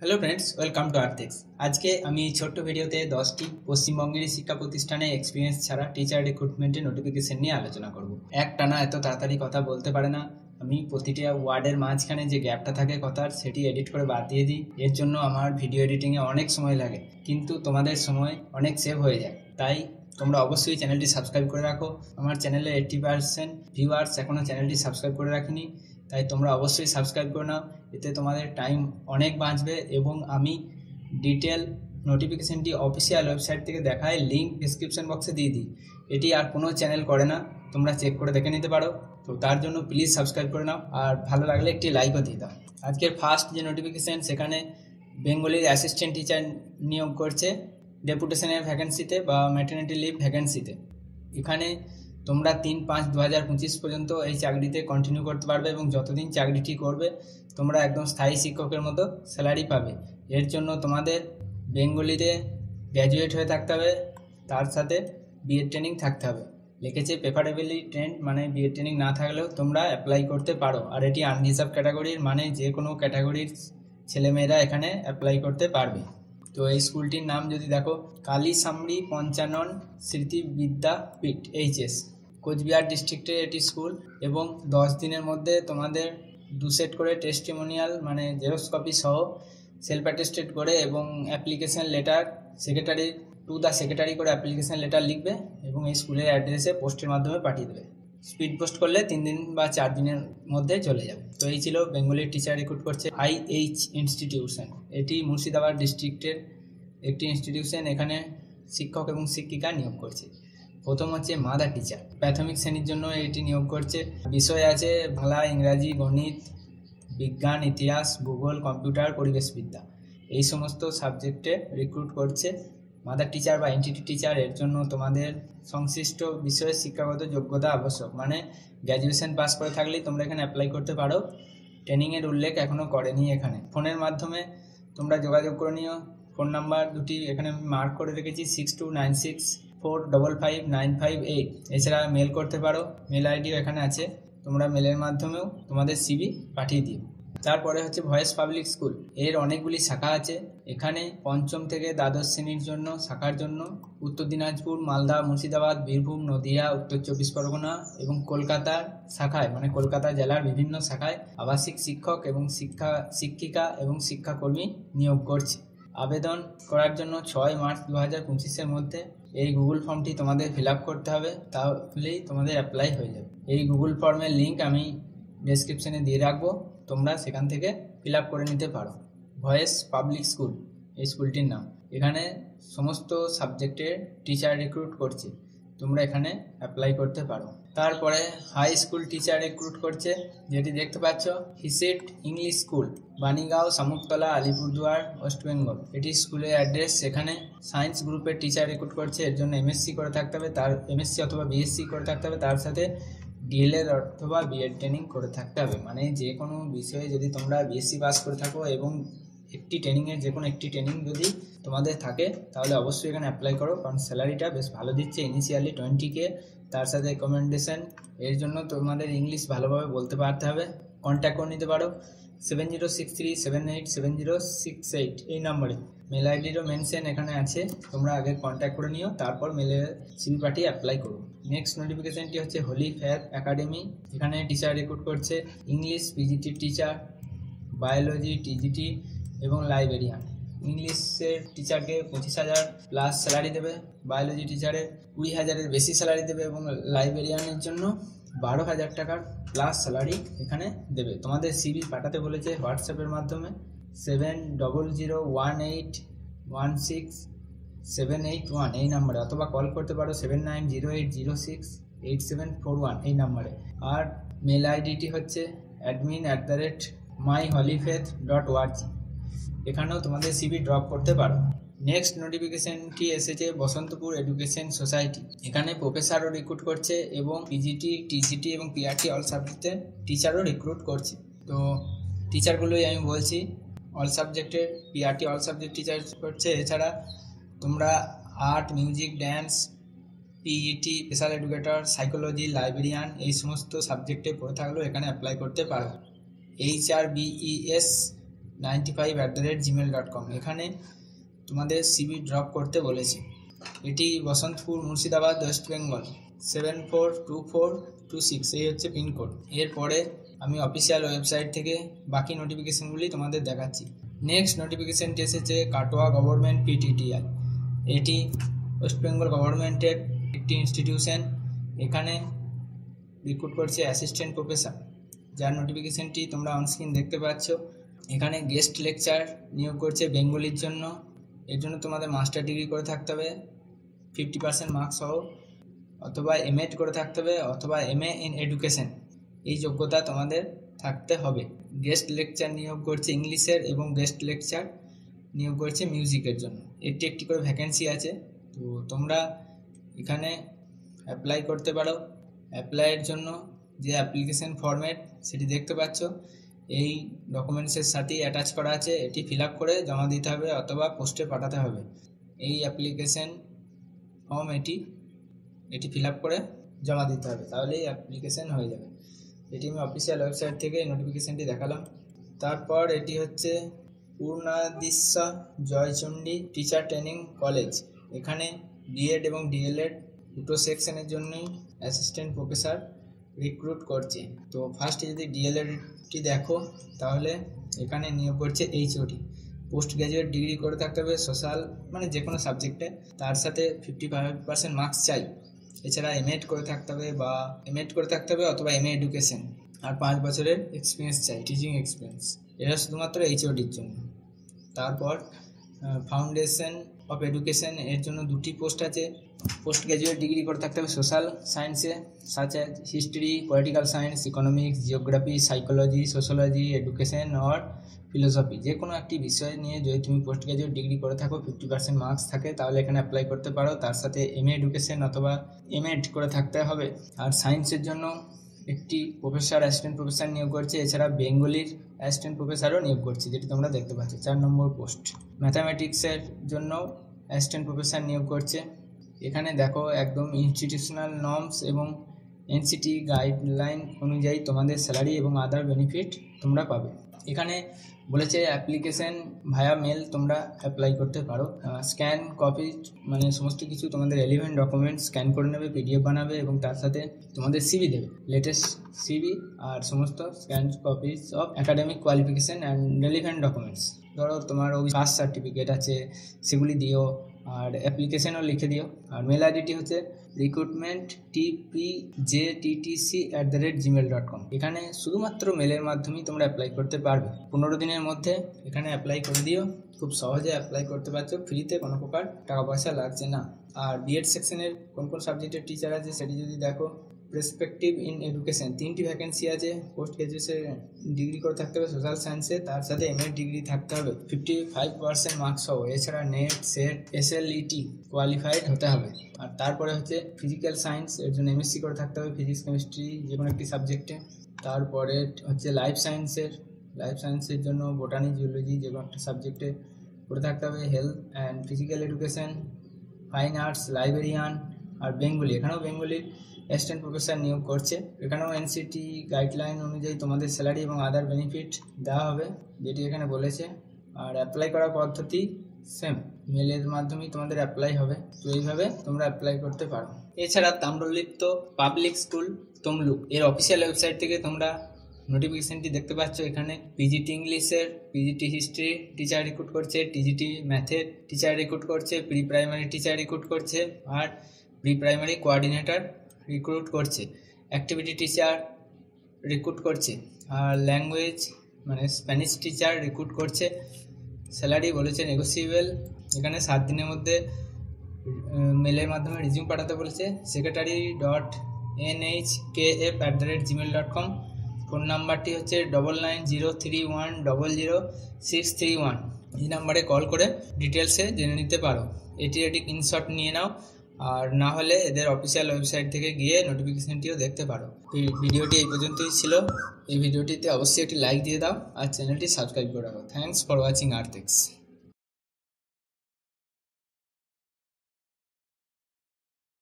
Hello friends, welcome to আর্থিক্স। আজকে আমি ছোট্ট ভিডিওতে 10টি পশ্চিমবঙ্গের শিক্ষা প্রতিষ্ঠানে এক্সপিরিয়েন্স ছাড়া টিচার রিক্রুটমেন্টের নোটিফিকেশন নিয়ে আলোচনা করব। একটানা এত তাড়াতাড়ি কথা বলতে পারে না আমি, প্রতিটা ওয়ার্ডের মাঝখানে যে গ্যাপটা থাকে কথার সেটি এডিট করে বাদ দিয়ে দিই। এর জন্য আমার ভিডিও এডিটিংয়ে অনেক সময় লাগে, কিন্তু তোমাদের সময় অনেক সেভ হয়ে যায়। তাই তোমরা অবশ্যই চ্যানেলটি সাবস্ক্রাইব করে রাখো। আমার চ্যানেলে 80% ভিউয়ার্স এখনও চ্যানেলটি সাবস্ক্রাইব করে রাখিনি, তাই তোমরা অবশ্যই সাবস্ক্রাইব করে নাও। এতে তোমাদের টাইম অনেক বাঁচবে এবং আমি ডিটেল নোটিফিকেশানটি অফিসিয়াল ওয়েবসাইট থেকে দেখায়, লিঙ্ক ডিসক্রিপশন বক্সে দিয়ে দিই। এটি আর কোনো চ্যানেল করে না, তোমরা চেক করে দেখে নিতে পারো। তো তার জন্য প্লিজ সাবস্ক্রাইব করে নাও, আর ভালো লাগলে একটি লাইকও দিয়ে দাও। আজকের ফার্স্ট যে নোটিফিকেশান, সেখানে বেঙ্গলির অ্যাসিস্ট্যান্ট টিচার নিয়োগ করছে ডেপুটেশনের ভ্যাকেন্সিতে বা ম্যাটারনিটি লিভ ভ্যাকেন্সিতে। এখানে তোমরা 3/5/2025 পর্যন্ত এই চাকরিতে কন্টিনিউ করতে পারবে এবং যতদিন চাকরিটি করবে তোমরা একদম স্থায়ী শিক্ষকের মতো স্যালারি পাবে। এর জন্য তোমাদের বেঙ্গলিতে গ্র্যাজুয়েট হয়ে থাকতে হবে, তার সাথে বিএড ট্রেনিং থাকতে হবে। লিখেছে প্রেফারেবলি ট্রেন্ড, মানে বিএড ট্রেনিং না থাকলেও তোমরা অ্যাপ্লাই করতে পারো। আর এটি আনরিজার্ভ ক্যাটাগরির, মানে যে কোনো ক্যাটাগরির ছেলেমেয়েরা এখানে অ্যাপ্লাই করতে পারবে। তো এই স্কুলটির নাম যদি দেখো, কালী সামরি পঞ্চানন স্মৃতি বিদ্যাপীঠ এইচএস, কোচবিহার ডিস্ট্রিক্টের এটি স্কুল। এবং 10 দিনের মধ্যে তোমাদের 2 সেট করে টেস্টিমোনিয়াল, মানে জেরক্স কপি সহ সেলফ অ্যাটেস্টেড করে এবং application letter secretary to the secretary করে অ্যাপ্লিকেশন লেটার লিখবে এবং এই স্কুলের অ্যাড্রেসে পোস্টের মাধ্যমে পাঠিয়ে দেবে। স্পিড পোস্ট করলে 3 দিন বা 4 দিনের মধ্যে চলে যাবে। তো এই ছিল বেঙ্গলির টিচার রিক্রুট করছে IH ইনস্টিটিউশন। এটি মুর্শিদাবাদ ডিস্ট্রিক্টের একটি ইনস্টিটিউশন। এখানে শিক্ষক এবং শিক্ষিকা নিয়োগ করছে। প্রথম হচ্ছে মাদার টিচার, প্রাথমিক শ্রেণীর জন্য এটি নিয়োগ করছে। বিষয় আছে বাংলা, ইংরাজি, গণিত, বিজ্ঞান, ইতিহাস, ভূগোল, কম্পিউটার, পরিবেশবিদ্যা, এই সমস্ত সাবজেক্টে রিক্রুট করছে মাদার টিচার বা এনটিটি টিচার। এর জন্য তোমাদের সংশ্লিষ্ট বিষয়ে শিক্ষাগত যোগ্যতা আবশ্যক, মানে গ্র্যাজুয়েশন পাস করে থাকলেই তোমরা এখানে অ্যাপ্লাই করতে পারো। ট্রেনিংয়ের উল্লেখ এখনও করেনি এখানে। ফোনের মাধ্যমে তোমরা যোগাযোগ করে নিও। ফোন নাম্বার দুটি এখানে আমি মার্ক করে রেখেছি, 6296455958। এছাড়া মেল করতে পারো, মেল আইডিও এখানে আছে। তোমরা মেলের মাধ্যমেও তোমাদের সিভি পাঠিয়ে দিও। তারপরে হচ্ছে ভয়েস পাবলিক স্কুল। এর অনেকগুলি শাখা আছে। এখানে পঞ্চম থেকে দ্বাদশ শ্রেণীর জন্য শাখার জন্য উত্তর দিনাজপুর, মালদা, মুর্শিদাবাদ, বীরভূম, নদিয়া, উত্তর 24 পরগনা এবং কলকাতার শাখায়, মানে কলকাতা জেলার বিভিন্ন শাখায় আবাসিক শিক্ষক এবং শিক্ষিকা এবং শিক্ষাকর্মী নিয়োগ করছে। আবেদন করার জন্য 6 মার্চ 2025-এর মধ্যে এই গুগল ফর্মটি তোমাদের ফিল আপ করতে হবে, তাহলেই তোমাদের অ্যাপ্লাই হয়ে যাবে। এই গুগল ফর্মের লিঙ্ক আমি ডেসক্রিপশনে দিয়ে রাখবো, তোমরা সেখান থেকে ফিল আপ করে নিতে পারো। ভয়েস পাবলিক স্কুল এই স্কুলটির নাম। এখানে সমস্ত সাবজেক্টের টিচার রিক্রুট করছে, তোমরা এখানে অ্যাপ্লাই করতে পারো। তারপরে হাই স্কুল টিচার রিক্রুট করছে, যেটি দেখতে পাচ্ছ হিসেট English school, Banigaon, Shamuktala, Alipurduar, West Bengal. এটি স্কুলের অ্যাড্রেস। সেখানে সায়েন্স গ্রুপের টিচার রিক্রুট করছে। এর জন্য এমএসসি করে থাকতে হবে, তার এমএসসি অথবা বিএসসি করে থাকতে হবে, তার সাথে ডিএলএড অথবা বিএড ট্রেনিং করে থাকতে হবে। মানে যে কোনো বিষয়ে যদি তোমরা বিএসসি পাস করে থাকো এবং একটি ট্রেনিংয়ের যে কোনো একটি ট্রেনিং যদি তোমাদের থাকে, তাহলে অবশ্যই এখানে অ্যাপ্লাই করো, কারণ স্যালারিটা বেশ ভালো দিচ্ছে। ইনিশিয়ালি 20K, তার সাথে রেকমেন্ডেশন। এর জন্য তোমাদের ইংলিশ ভালোভাবে বলতে পারতে হবে। কন্ট্যাক্ট করে নিতে পারো 7063787068 এই নম্বরে। মেল আইডিরও মেনশন এখানে আছে, তোমরা আগে কন্ট্যাক্ট করে নিও, তারপর মেলে সিভি পাঠিয়ে অ্যাপ্লাই করো। নেক্সট নোটিফিকেশনটি হচ্ছে হোলি ফেয়ার একাডেমি। এখানে টিচার রিক্রুট করছে English PGT teacher, biology TGT এবং লাইব্রেরিয়ান। ইংলিশের টিচারকে 25,000 প্লাস স্যালারি দেবে, বায়োলজি টিচারে 20,000-এর বেশি স্যালারি দেবে এবং লাইব্রেরিয়ানের জন্য 12,000 টাকার প্লাস স্যালারি এখানে দেবে। তোমাদের সিভি পাঠাতে বলেছে হোয়াটসঅ্যাপের মাধ্যমে 700018167881 এই নাম্বারে, অথবা কল করতে পারো 7908068741 এই নাম্বারে। আর মেল আইডিটি হচ্ছে admin@myholyfaith.org। এখানেও তোমাদের সিভি ড্রপ করতে পারো। নেক্সট নোটিফিকেশনটি এসেছে বসন্তপুর এডুকেশন সোসাইটি। এখানে প্রফেসরও রিক্রুট করছে এবং পিজিটি, টিজিটি এবং পিআরটি অল সাবজেক্টের টিচারও রিক্রুট করছে। তো টিচারগুলোই আমি বলছি, অল সাবজেক্টের পিআরটি অল সাবজেক্ট টিচার করছে। এছাড়া তোমরা art, music, dance, PET, special educator, psychology, librarian এই সমস্ত সাবজেক্টে পড়ে থাকলেও এখানে অ্যাপ্লাই করতে পারো। HRBES 95@gmail.com। এখানে তোমাদের সিভি ড্রপ করতে বলেছে। এটি বসন্তপুর, মুর্শিদাবাদ, ওয়েস্ট বেঙ্গল 742426, এই হচ্ছে পিনকোড। এরপরে আমি অফিসিয়াল ওয়েবসাইট থেকে বাকি নোটিফিকেশানগুলি তোমাদের দেখাচ্ছি। নেক্সট নোটিফিকেশানটি এসেছে কাটোয়া গভর্নমেন্ট PTTI। এটি ওয়েস্ট বেঙ্গল গভর্নমেন্টের একটি ইনস্টিটিউশন। এখানে রিক্রুট করছে অ্যাসিস্ট্যান্ট প্রফেসর, যার নোটিফিকেশানটি তোমরা অনস্ক্রিন দেখতে পাচ্ছ। এখানে গেস্ট লেকচার নিয়োগ করছে বেঙ্গলির জন্য। এর জন্য তোমাদের মাস্টার ডিগ্রি করে থাকতে হবে 50% মার্কস সহ, অথবা MA করে থাকতে হবে, অথবা MA ইন এডুকেশন, এই যোগ্যতা তোমাদের থাকতে হবে। গেস্ট লেকচার নিয়োগ করছে ইংলিশের, এবং গেস্ট লেকচার নিয়োগ করছে মিউজিকের জন্য। একটি করে ভ্যাকেন্সি আছে, তো তোমরা এখানে অ্যাপ্লাই করতে পারো। অ্যাপ্লাইয়ের জন্য যে অ্যাপ্লিকেশন ফরম্যাট সেটি দেখতে পাচ্ছ, এই ডকুমেন্টসের সাথেই অ্যাটাচ করা আছে। এটি ফিল আপ করে জমা দিতে হবে অথবা পোস্টে পাঠাতে হবে। এই অ্যাপ্লিকেশন ফর্ম এটি ফিল আপ করে জমা দিতে হবে, তাহলেই অ্যাপ্লিকেশন হয়ে যাবে। এটি আমি অফিসিয়াল ওয়েবসাইট থেকে এই নোটিফিকেশানটি দেখালাম। তারপর এটি হচ্ছে পূর্ণাদিশা জয়চণ্ডী টিচার ট্রেনিং কলেজ। এখানে B.Ed এবং D.LED দুটো সেকশনের জন্যই অ্যাসিস্ট্যান্ট প্রফেসর রিক্রুট করছে। তো ফার্স্টে যদি D.LEDটি দেখো, তাহলে এখানে নিয়োগ করছে HOD। পোস্ট গ্র্যাজুয়েট ডিগ্রি করে থাকতে হবে সোশ্যাল, মানে যে কোনো সাবজেক্টে, তার সাথে 55% মার্কস চাই। এছাড়া MA করে থাকতে হবে, বা MA করে থাকতে হবে অথবা MA এডুকেশন, আর 5 বছরের এক্সপিরিয়েন্স চাই, টিচিং এক্সপিরিয়েন্স। এটা শুধুমাত্র HODর জন্য। তারপর ফাউন্ডেশন অফ এডুকেশন, এর জন্য 2টি পোস্ট আছে। পোস্ট গ্র্যাজুয়েট ডিগ্রি করে থাকতে হবে সোশ্যাল সায়েন্সে, such as history, political science, economics, geography, psychology, sociology, education or philosophy. যে কোনো একটি বিষয় নিয়ে যদি তুমি পোস্ট গ্র্যাজুয়েট ডিগ্রি করে থাকো, 50% মার্কস থাকে, তাহলে এখানে অ্যাপ্লাই করতে পারো। তার সাথে MA এডুকেশন অথবা MA করে থাকতে হবে। আর সায়েন্সের জন্য একটি প্রফেসর, অ্যাসিস্ট্যান্ট প্রফেসর নিয়োগ করছে। এছাড়া বেঙ্গলির অ্যাসিস্ট্যান্ট প্রফেসরও নিয়োগ করছে, যেটি তোমরা দেখতে পাচ্ছ, 4 নম্বর পোস্ট। ম্যাথামেটিক্সের জন্য অ্যাসিস্ট্যান্ট প্রফেসর নিয়োগ করছে। এখানে দেখো একদম ইনস্টিটিউশনাল নর্মস এবং NCT গাইডলাইন অনুযায়ী তোমাদের স্যালারি এবং আদার বেনিফিট তোমরা পাবে। এখানে বলেছে অ্যাপ্লিকেশন ভায়া মেল তোমরা অ্যাপ্লাই করতে পারো। স্ক্যান কপি, মানে সমস্ত কিছু তোমাদের রেলিভেন্ট ডকুমেন্টস স্ক্যান করে নেবে, PDF বানাবে, এবং তার সাথে তোমাদের CV দেবে, লেটেস্ট CV, আর সমস্ত scan copies of academic qualification and relevant documents. ধরো তোমার কাস্ট সার্টিফিকেট আছে, সেগুলি দিও, আর অ্যাপ্লিকেশনও লিখে দিও। আর মেল আইডিটি হচ্ছে recruitmenttpjttc@gmail.com। এখানে শুধুমাত্র মেলের মাধ্যমেই তোমরা অ্যাপ্লাই করতে পারবে। 15 দিনের মধ্যে এখানে অ্যাপ্লাই করে দিও। খুব সহজে অ্যাপ্লাই করতে পারছো, ফ্রিতে, কোনো প্রকার টাকা পয়সা লাগছে না। আর B.Ed সেকশনের কোন কোন সাবজেক্টের টিচার আছে সেটি যদি দেখো, প্রেসপেক্টিভ ইন এডুকেশন 3টি ভ্যাকেন্সি আছে। পোস্ট গ্র্যাজুয়েশন ডিগ্রি করে থাকতে হবে সোশ্যাল সায়েন্সে, তার সাথে MA ডিগ্রি থাকতে হবে 55% মার্কস সহ। এছাড়া নেট, সেট, SLET কোয়ালিফাইড হতে হবে। আর তারপরে হচ্ছে ফিজিক্যাল সায়েন্স, এর জন্য MSc করে থাকতে হবে, ফিজিক্স, কেমিস্ট্রি, যে কোনো একটি সাবজেক্টে। তারপরে হচ্ছে লাইফ সায়েন্সের জন্য বোটানি, জিওলজি, যে কোনো একটা সাবজেক্টে করে থাকতে হবে। Health and physical education, fine arts, librarian. আর বেঙ্গলি, এখানেও বেঙ্গলির অ্যাসিস্ট্যান্ট প্রফেসর নিয়োগ করছে। এখানেও NCT গাইডলাইন অনুযায়ী তোমাদের স্যালারি এবং আদার বেনিফিট দেওয়া হবে, যেটি এখানে বলেছে। আর অ্যাপ্লাই করার পদ্ধতি সেম, মেলের মাধ্যমেই তোমাদের অ্যাপ্লাই হবে। তো এইভাবে তোমরা অ্যাপ্লাই করতে পারো। এছাড়া তাম্রলিপ্ত পাবলিক স্কুল তমলুক, এর অফিসিয়াল ওয়েবসাইট থেকে তোমরা নোটিফিকেশনটি দেখতে পাচ্ছ। এখানে PGT ইংলিশের, PGT হিস্ট্রি টিচার রিক্রুট করছে, TGT ম্যাথের টিচার রিক্রুট করছে, প্রি প্রাইমারি টিচার রিক্রুট করছে, আর প্রি প্রাইমারি কোঅর্ডিনেটর রিক্রুট করছে, অ্যাক্টিভিটি টিচার রিক্রুট করছে, আর ল্যাঙ্গুয়েজ মানে স্প্যানিশ টিচার রিক্রুট করছে। স্যালারি বলেছে নেগোসিয়েবল। এখানে 7 দিনের মধ্যে মেলের মাধ্যমে রিজিউম পাঠাতে বলেছে। secretary.nhkf@gmail.com। ফোন নাম্বারটি হচ্ছে 9903100631। এই নাম্বারে কল করে ডিটেলসে জেনে নিতে পারো। এটি ইনশর্ট নিয়ে নাও, আর না হলে এদের অফিসিয়াল ওয়েবসাইট থেকে গিয়ে নোটিফিকেশনটিও দেখতে পারো। ভিডিওটি এই পর্যন্তই ছিল। এই ভিডিওটিতে অবশ্যই একটি লাইক দিয়ে দাও আর চ্যানেলটি সাবস্ক্রাইব করে রাখো। Thanks for watching আর্থিক্স।